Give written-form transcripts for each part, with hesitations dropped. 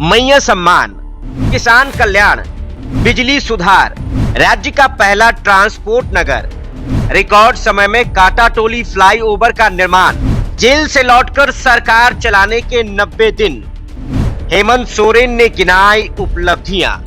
मैया सम्मान, किसान कल्याण, बिजली सुधार, राज्य का पहला ट्रांसपोर्ट नगर, रिकॉर्ड समय में काटाटोली फ्लाईओवर का निर्माण, जेल से लौटकर सरकार चलाने के 90 दिन, हेमंत सोरेन ने गिनाई उपलब्धियां।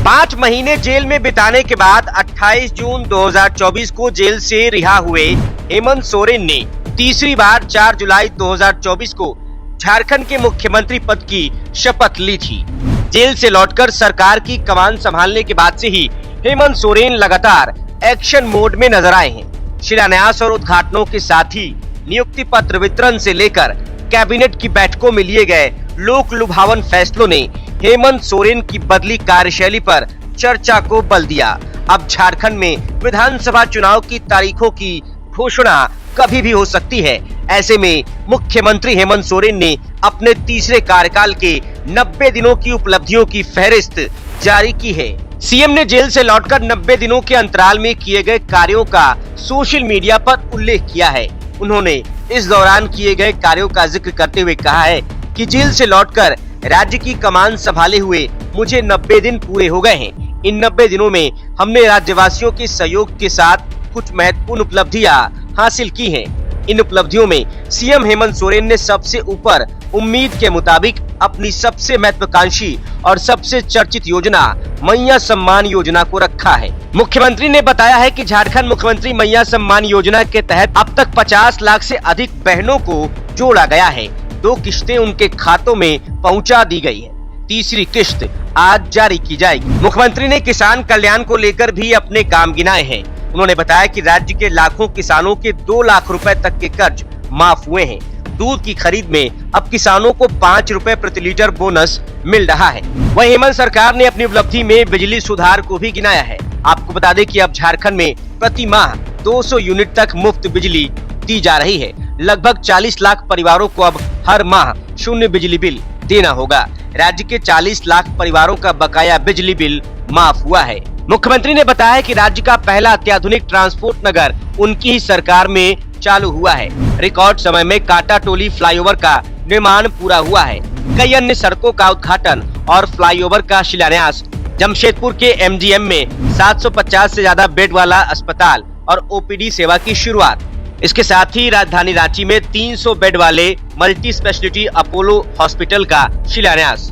5 महीने जेल में बिताने के बाद 28 जून 2024 को जेल से रिहा हुए हेमंत सोरेन ने तीसरी बार 4 जुलाई 2024 को झारखंड के मुख्यमंत्री पद की शपथ ली थी। जेल से लौटकर सरकार की कमान संभालने के बाद से ही हेमंत सोरेन लगातार एक्शन मोड में नजर आए हैं। शिलान्यास और उद्घाटनों के साथ ही नियुक्ति पत्र वितरण से लेकर कैबिनेट की बैठकों में लिए गए लोक लुभावन फैसलों ने हेमंत सोरेन की बदली कार्यशैली पर चर्चा को बल दिया। अब झारखंड में विधानसभा चुनाव की तारीखों की घोषणा कभी भी हो सकती है। ऐसे में मुख्यमंत्री हेमंत सोरेन ने अपने तीसरे कार्यकाल के 90 दिनों की उपलब्धियों की फहरिस्त जारी की है। सीएम ने जेल से लौटकर 90 दिनों के अंतराल में किए गए कार्यों का सोशल मीडिया पर उल्लेख किया है। उन्होंने इस दौरान किए गए कार्यों का जिक्र करते हुए कहा है कि जेल से लौटकर राज्य की कमान संभाले हुए मुझे 90 दिन पूरे हो गए हैं। इन 90 दिनों में हमने राज्यवासियों के सहयोग के साथ कुछ महत्वपूर्ण उपलब्धियां हासिल की हैं। इन उपलब्धियों में सीएम हेमंत सोरेन ने सबसे ऊपर उम्मीद के मुताबिक अपनी सबसे महत्वाकांक्षी और सबसे चर्चित योजना मैया सम्मान योजना को रखा है। मुख्यमंत्री ने बताया है कि झारखंड मुख्यमंत्री मैया सम्मान योजना के तहत अब तक 50 लाख से अधिक बहनों को जोड़ा गया है। 2 किश्तें उनके खातों में पहुंचा दी गई है। तीसरी किश्त आज जारी की जाएगी। मुख्यमंत्री ने किसान कल्याण को लेकर भी अपने काम गिनाए हैं। उन्होंने बताया कि राज्य के लाखों किसानों के 2 लाख रुपए तक के कर्ज माफ हुए हैं। दूध की खरीद में अब किसानों को 5 रुपए प्रति लीटर बोनस मिल रहा है। वहीं हेमंत सरकार ने अपनी उपलब्धि में बिजली सुधार को भी गिनाया है। आपको बता दें कि अब झारखंड में प्रति माह 200 यूनिट तक मुफ्त बिजली दी जा रही है। लगभग 40 लाख परिवारों को अब हर माह शून्य बिजली बिल देना होगा। राज्य के 40 लाख परिवारों का बकाया बिजली बिल माफ हुआ है। मुख्यमंत्री ने बताया कि राज्य का पहला अत्याधुनिक ट्रांसपोर्ट नगर उनकी ही सरकार में चालू हुआ है। रिकॉर्ड समय में काटाटोली फ्लाईओवर का निर्माण पूरा हुआ है। कई अन्य सड़कों का उद्घाटन और फ्लाईओवर का शिलान्यास। जमशेदपुर के एमजीएम में 750 से ज्यादा बेड वाला अस्पताल और ओपीडी सेवा की शुरुआत। इसके साथ ही राजधानी रांची में 300 बेड वाले मल्टी स्पेशलिटी अपोलो हॉस्पिटल का शिलान्यास।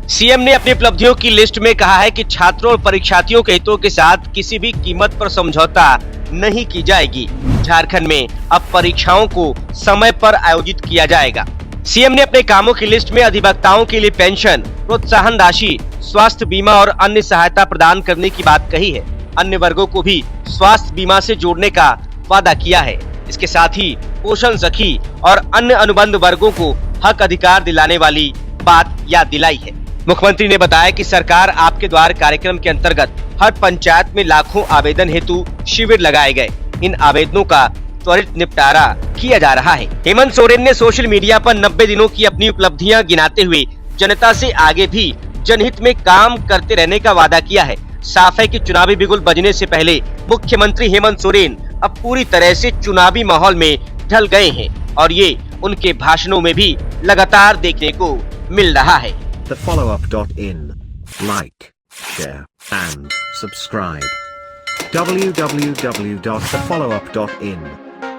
सीएम ने अपनी उपलब्धियों की लिस्ट में कहा है कि छात्रों और परीक्षार्थियों के हितों के साथ किसी भी कीमत पर समझौता नहीं की जाएगी। झारखंड में अब परीक्षाओं को समय पर आयोजित किया जाएगा। सीएम ने अपने कामों की लिस्ट में अधिवक्ताओं के लिए पेंशन, प्रोत्साहन राशि, स्वास्थ्य बीमा और अन्य सहायता प्रदान करने की बात कही है। अन्य वर्गों को भी स्वास्थ्य बीमा से जोड़ने का वादा किया है। इसके साथ ही पोषण सखी और अन्य अनुबंध वर्गों को हक अधिकार दिलाने वाली बात याद दिलाई है। मुख्यमंत्री ने बताया कि सरकार आपके द्वार कार्यक्रम के अंतर्गत हर पंचायत में लाखों आवेदन हेतु शिविर लगाए गए। इन आवेदनों का त्वरित निपटारा किया जा रहा है। हेमंत सोरेन ने सोशल मीडिया पर 90 दिनों की अपनी उपलब्धियां गिनाते हुए जनता से आगे भी जनहित में काम करते रहने का वादा किया है। साफ है कि चुनावी बिगुल बजने से पहले मुख्यमंत्री हेमंत सोरेन अब पूरी तरह से चुनावी माहौल में ढल गए हैं और ये उनके भाषणों में भी लगातार देखने को मिल रहा है। thefollowup.in. Like, share, and subscribe. www.thefollowup.in